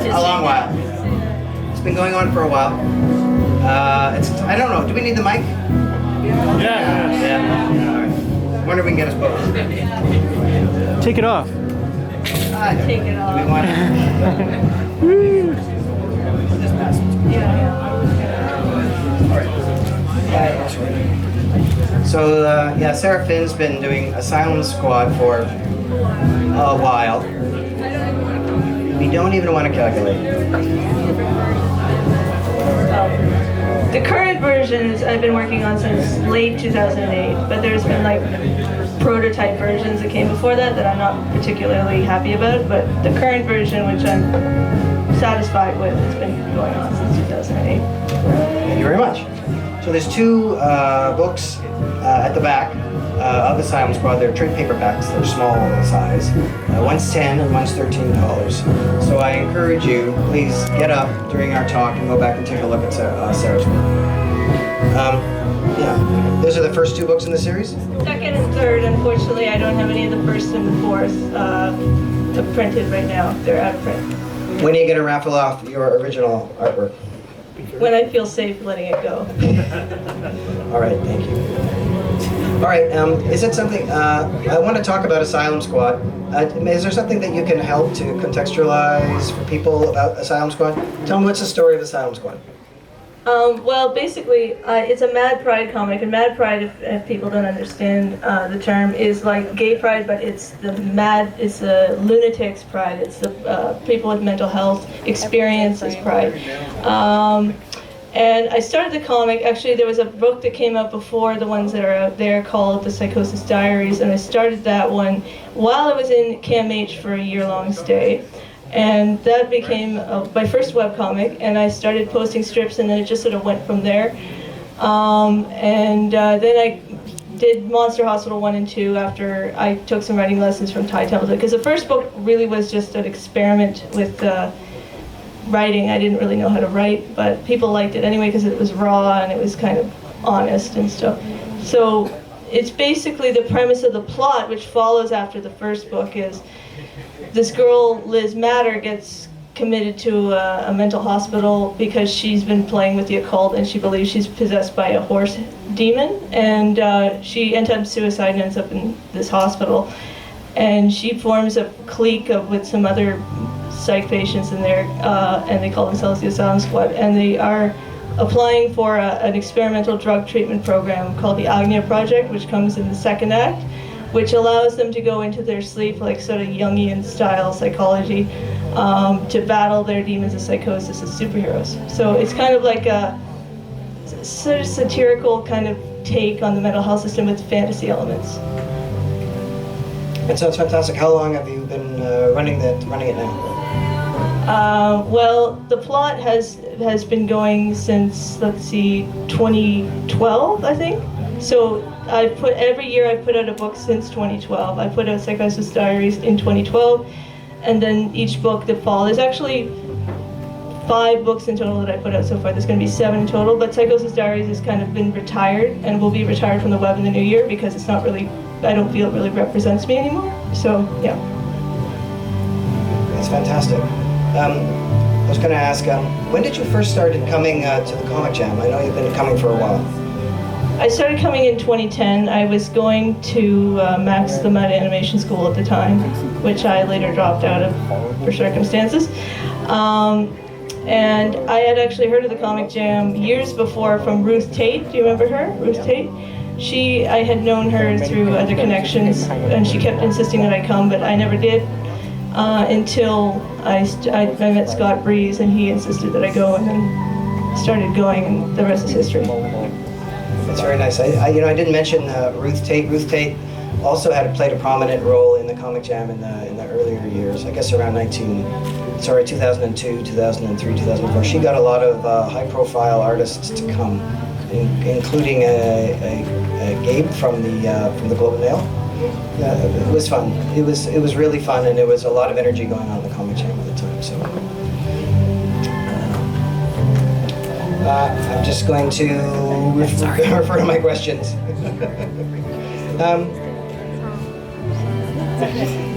A long while. It's been going on for a while. I don't know. Do we need the mic? Yeah. I wonder if we can get us both. Take it off. Take it off. Do we want to? So Saraphin's been doing Asylum Squad for a while. We don't even want to calculate. The current versions I've been working on since late 2008, but there's been like prototype versions that came before that I'm not particularly happy about, but the current version, which I'm satisfied with, has been going on since 2008. Thank you very much. So there's two books at the back of Asylum Squad. They're trade paperbacks. They're small in size. One's $10 and one's $13. So I encourage you, please get up during our talk and go back and take a look at Sarah's work. Those are the first two books in the series? Second and third, unfortunately, I don't have any of the first and the fourth printed right now. They're out of print. When are you going to raffle off your original artwork? When I feel safe letting it go. All right, thank you. All right, is it something, I want to talk about Asylum Squad. Is there something that you can help to contextualize for people about Asylum Squad? Tell them what's the story of Asylum Squad. Well, basically, it's a Mad Pride comic, and Mad Pride, if people don't understand the term, is like gay pride, but it's the lunatics pride. It's the people with mental health experiences pride. And I started the comic, actually there was a book that came out before the ones that are out there called The Psychosis Diaries, and I started that one while I was in CAMH for a year-long stay. And that became my first webcomic, and I started posting strips, and then it just sort of went from there. Then I did Monster Hospital 1 and 2 after I took some writing lessons from Ty Templeton, because the first book really was just an experiment with writing. I didn't really know how to write, but people liked it anyway because it was raw and it was kind of honest and stuff. So it's basically the premise of the plot, which follows after the first book, is this girl, Liz Matter, gets committed to a mental hospital because she's been playing with the occult and she believes she's possessed by a horse demon, and she attempts suicide and ends up in this hospital. And she forms a clique with some other psych patients in there, and they call themselves the Asylum Squad, and they are applying for an experimental drug treatment program called the Agnya Project, which comes in the second act, which allows them to go into their sleep, like sort of Jungian style psychology, to battle their demons of psychosis as superheroes. So it's kind of like a sort of satirical kind of take on the mental health system with fantasy elements. That sounds fantastic. How long have you been running it now? Well, the plot has been going since, let's see, 2012, I think. So every year I've put out a book since 2012. I put out Psychosis Diaries in 2012, and then each book that follows. There's actually 5 books in total that I put out so far. There's going to be 7 in total, but Psychosis Diaries has kind of been retired and will be retired from the web in the new year because it's not really, I don't feel it really represents me anymore. So, yeah. That's fantastic. I was going to ask, when did you first start coming to the Comic Jam? I know you've been coming for a while. I started coming in 2010. I was going to Max the Mud Animation School at the time, which I later dropped out of for circumstances. And I had actually heard of the Comic Jam years before from Ruth Tate. Do you remember her? Ruth Tate? I had known her through other connections, and she kept insisting that I come, but I never did. Until I met Scott Breeze, and he insisted that I go, and then started going, and the rest is history. That's very nice. I didn't mention Ruth Tate. Ruth Tate also played a prominent role in the Comic Jam in the earlier years. I guess around 2002, 2003, 2004. She got a lot of high-profile artists to come, including Gabe from the Globe and Mail. Yeah, it was fun. It was really fun, and there was a lot of energy going on in the Comic Jam at the time. So I'm just going to refer to my questions.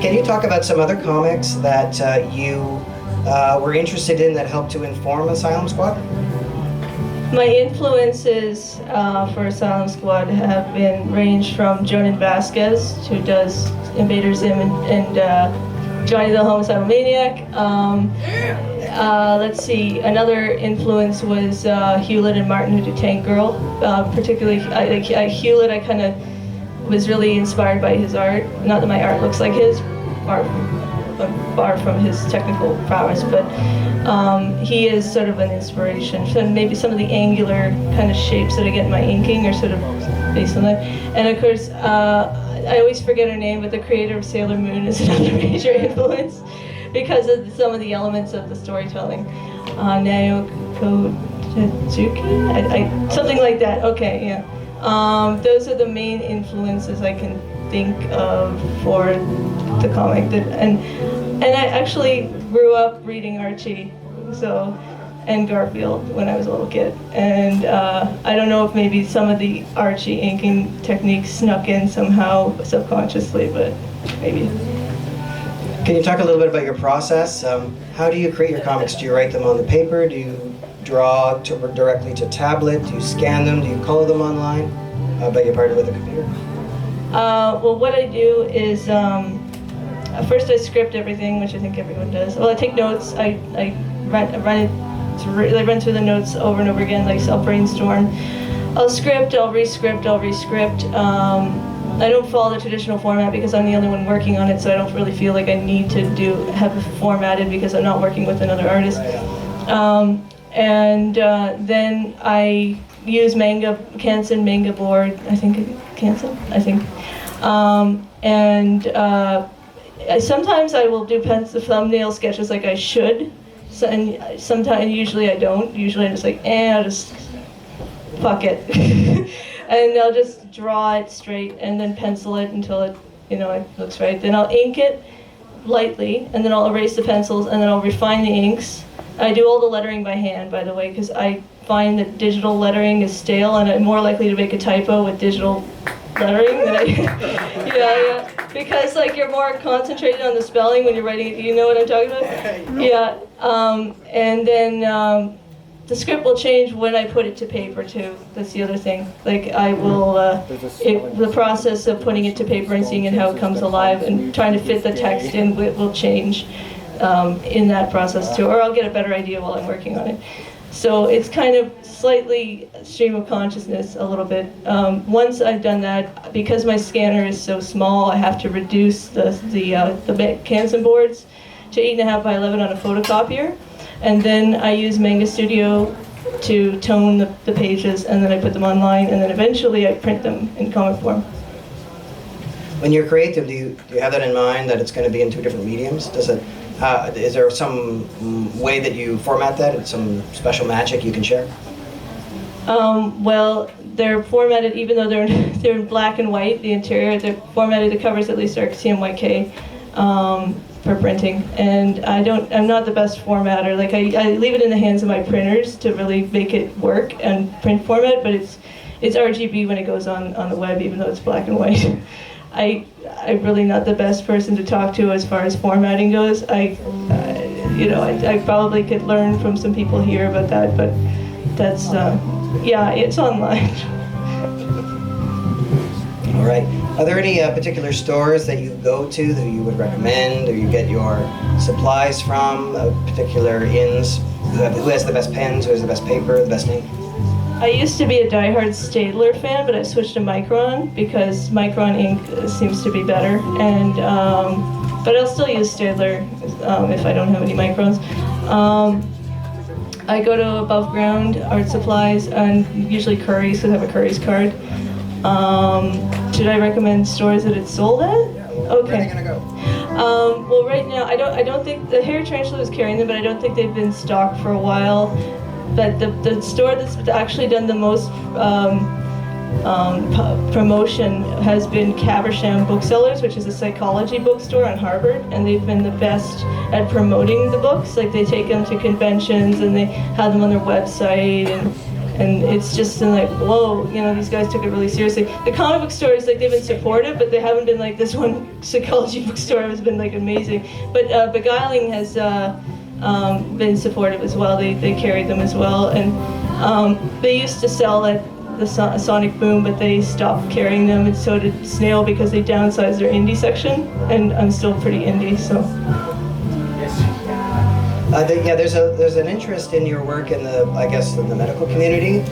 Can you talk about some other comics that you were interested in that helped to inform Asylum Squad? My influences for Asylum Squad have been ranged from Jonan Vasquez, who does Invader Zim and Johnny the Homicidal Maniac. Let's see, another influence was Hewlett and Martin, who do Tank Girl. Particularly, Hewlett, I kind of was really inspired by his art. Not that my art looks like his, far from his technical prowess, but he is sort of an inspiration. So maybe some of the angular kind of shapes that I get in my inking are sort of based on that. And of course, I always forget her name, but the creator of Sailor Moon is another major influence because of some of the elements of the storytelling. Naoko Tsuki? Something like that. Okay, yeah. Those are the main influences I can think of for the comic. And I actually grew up reading Archie, and Garfield when I was a little kid. And I don't know if maybe some of the Archie inking techniques snuck in somehow subconsciously, but maybe. Can you talk a little bit about your process? How do you create your comics? Do you write them on the paper? Do you draw directly to tablet? Do you scan them? Do you color them online? But you're part of it with a computer? Well, what I do is first I script everything, which I think everyone does. Well, I take notes. I run through the notes over and over again. Like I'll brainstorm. I'll script. I'll rescript. I'll rescript. I don't follow the traditional format because I'm the only one working on it, so I don't really feel like I need to have it formatted because I'm not working with another artist. Then I use Canson manga board. I think Canson. Sometimes I will do thumbnail sketches like I should. So, and sometimes, usually I don't. Usually I'm just like, I'll just fuck it. And I'll just draw it straight and then pencil it until it, it looks right. Then I'll ink it lightly, and then I'll erase the pencils, and then I'll refine the inks. I do all the lettering by hand, by the way, because I find that digital lettering is stale, and I'm more likely to make a typo with digital lettering than yeah. Because you're more concentrated on the spelling when you're writing it. Do you know what I'm talking about? Yeah. And then the script will change when I put it to paper too. That's the other thing. I will, the process of putting it to paper and seeing how it comes alive and trying to fit the text in will change in that process too. Or I'll get a better idea while I'm working on it. So it's kind of slightly stream of consciousness a little bit. Once I've done that, because my scanner is so small, I have to reduce the Canson boards to 8.5 by 11 on a photocopier. And then I use Manga Studio to tone the pages, and then I put them online, and then eventually I print them in comic form. When you're creative, do you have that in mind, that it's going to be in two different mediums? Is there some way that you format that, and some special magic you can share? Well, they're formatted, even though they're in black and white, the interior, they're formatted, the covers at least are CMYK. For printing, and I'm not the best formatter. I leave it in the hands of my printers to really make it work and print format, but it's RGB when it goes on the web, even though it's black and white. I'm really not the best person to talk to as far as formatting goes. I probably could learn from some people here about that, but that's it's online. All right. Are there any particular stores that you go to that you would recommend, or you get your supplies from, particular inns? Who has the best pens, who has the best paper, the best ink? I used to be a diehard Staedtler fan, but I switched to Micron because Micron ink seems to be better. And but I'll still use Staedtler if I don't have any Microns. I go to Above Ground Art Supplies and usually Curry's, because I have a Curry's card. Should I recommend stores that it's sold at? Okay. Where are they gonna go? Well, right now I don't think the Hair Tarantula is carrying them, but I don't think they've been stocked for a while. But the store that's actually done the most promotion has been Caversham Booksellers, which is a psychology bookstore on Harvard, and they've been the best at promoting the books. They take them to conventions and they have them on their website, and it's just been whoa, these guys took it really seriously. The comic book stores, they've been supportive, but they haven't been this one psychology bookstore has been amazing. But Beguiling has been supportive as well. They carried them as well, and they used to sell at the Sonic Boom, but they stopped carrying them, and so did Snail because they downsized their indie section, and I'm still pretty indie, so. Yeah, there's an interest in your work in the, I guess, in the medical community.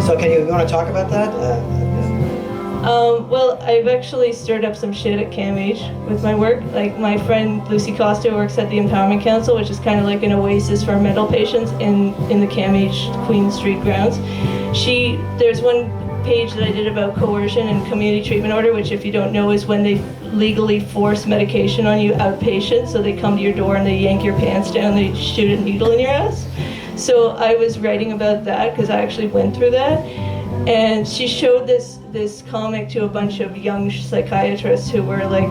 So you want to talk about that? Well, I've actually stirred up some shit at CAMH with my work. Like, my friend Lucy Costa works at the Empowerment Council, which is kind of like an oasis for mental patients in the CAMH Queen Street grounds. There's one page that I did about coercion and community treatment order, which, if you don't know, is when they legally force medication on you outpatient. So they come to your door and they yank your pants down, they shoot a needle in your ass. So I was writing about that because I actually went through that. And she showed this comic to a bunch of young psychiatrists who were like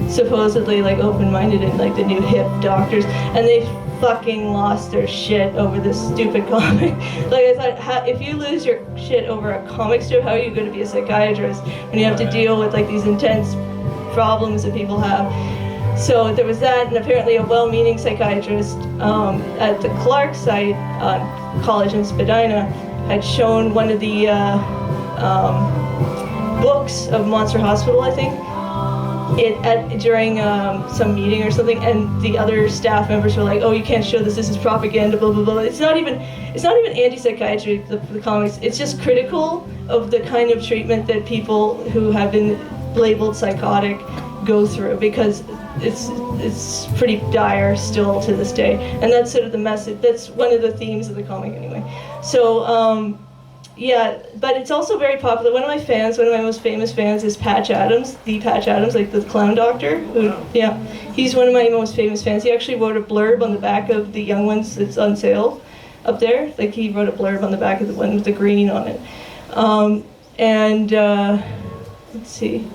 supposedly like open-minded and like the new hip doctors, and they fucking lost their shit over this stupid comic. Like, I thought, if you lose your shit over a comic strip, how are you going to be a psychiatrist when you have to deal with like these intense problems that people have? So there was that, and apparently a well-meaning psychiatrist at the Clark site college in Spadina had shown one of the books of Monster Hospital, I think, during some meeting or something, and the other staff members were like, "Oh, you can't show this. This is propaganda." Blah blah blah. It's not even anti-psychiatry. The comics. It's just critical of the kind of treatment that people who have been labeled psychotic go through, because it's pretty dire still to this day, and that's sort of the message. That's one of the themes of the comic anyway. So yeah, but it's also very popular. One of my most famous fans is Patch Adams, like the clown doctor. Yeah, he's one of my most famous fans. He actually wrote a blurb on the back of the young ones that's on sale up there. Like, he wrote a blurb on the back of the one with the green on it. Let's see.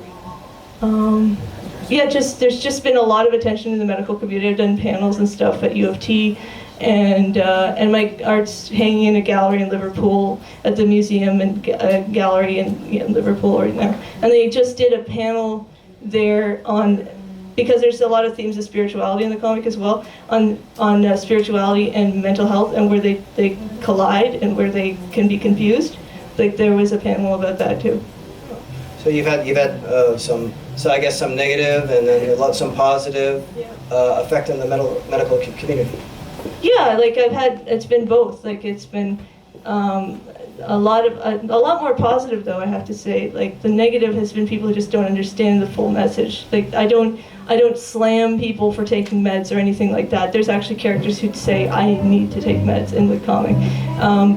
Yeah, there's just been a lot of attention in the medical community. I've done panels and stuff at U of T, and my art's hanging in a gallery in Liverpool at the museum and gallery in Liverpool right now. And they just did a panel there because there's a lot of themes of spirituality in the comic as well, on spirituality and mental health, and where they collide and where they can be confused. Like, there was a panel about that too. So you've had some negative and then some positive effect on the medical community. Yeah, like it's been both. Like, it's been a lot more positive, though, I have to say. Like, the negative has been people who just don't understand the full message. Like, I don't slam people for taking meds or anything like that. There's actually characters who'd say, I need to take meds in the comic.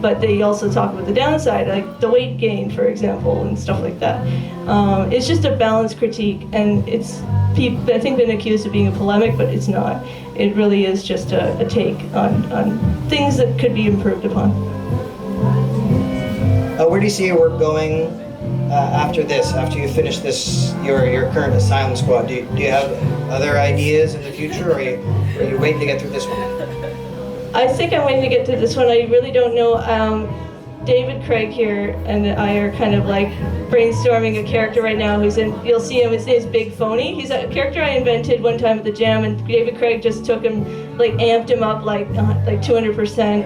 But they also talk about the downside, like the weight gain, for example, and stuff like that. It's just a balanced critique, and I think, been accused of being a polemic, but it's not. It really is just a take on things that could be improved upon. Where do you see your work going after this? After you finish this, your current Asylum Squad, do you have other ideas in the future, or are you waiting to get through this one? I think I'm waiting to get through this one. I really don't know. David Craig here and I are kind of like brainstorming a character right now you'll see him, his name's Big Phony. He's a character I invented one time at the Jam, and David Craig just took him, like amped him up like 200%,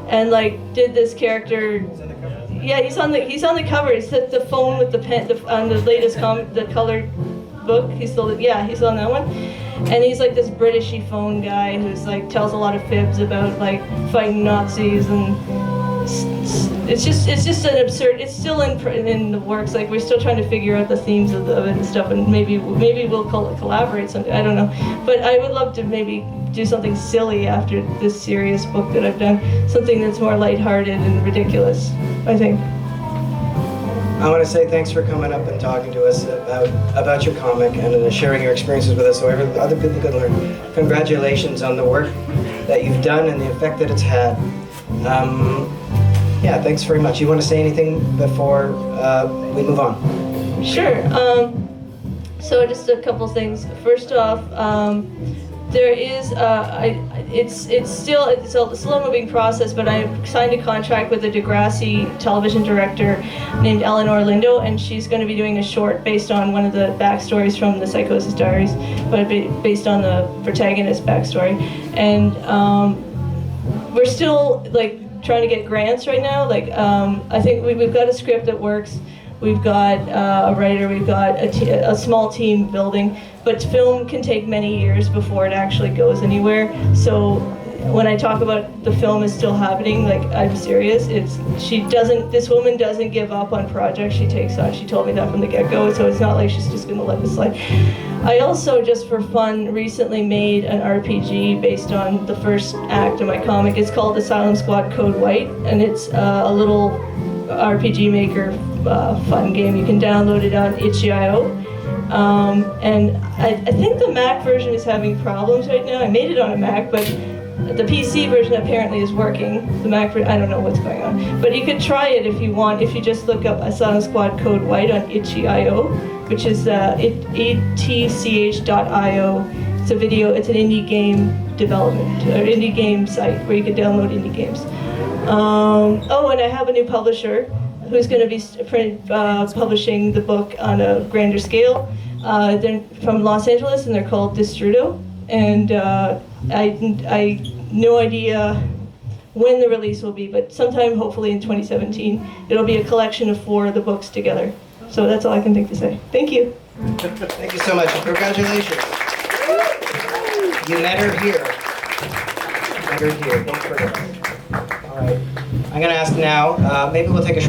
and like did this character. Yeah, he's on the cover. It's the phone with the pen on the latest the colored book. He's on that one, and he's like this Britishy phone guy who's like tells a lot of fibs about like fighting Nazis, and it's just an absurd. It's still in the works. Like, we're still trying to figure out the themes of it and stuff, and maybe we'll collaborate someday. I don't know, but I would love to maybe do something silly after this serious book that I've done. Something that's more lighthearted and ridiculous, I think. I want to say thanks for coming up and talking to us about your comic and sharing your experiences with us so other people could learn. Congratulations on the work that you've done and the effect that it's had. Yeah, thanks very much. You want to say anything before we move on? Sure. So just a couple things. First off, there is it's still a slow-moving process, but I signed a contract with a Degrassi television director named Eleanor Lindo, and she's going to be doing a short based on one of the backstories from the Psychosis Diaries, but based on the protagonist's backstory. And we're still like trying to get grants right now. Like I think we've got a script that works. We've got a writer, we've got a small team building, but film can take many years before it actually goes anywhere. So when I talk about the film is still happening, like I'm serious. This woman doesn't give up on projects she takes on. She told me that from the get-go, so it's not like she's just gonna let this slide. I also, just for fun, recently made an RPG based on the first act of my comic. It's called Asylum Squad Code White, and it's a little RPG Maker fun game. You can download it on itch.io. And I think the Mac version is having problems right now. I made it on a Mac, but the PC version apparently is working. The Mac version, I don't know what's going on. But you could try it if you want, if you just look up Asylum Squad Code White on itch.io, which is etch.io. It's an indie game development, or indie game site where you can download indie games. Oh, and I have a new publisher who's going to be publishing the book on a grander scale. They're from Los Angeles, and they're called Distrudo. And I no idea when the release will be, but sometime hopefully in 2017. It'll be a collection of 4 of the books together. So that's all I can think to say. Thank you. Thank you so much. Congratulations. You met her here. Met her here. Don't forget. All right. I'm going to ask now, maybe we'll take a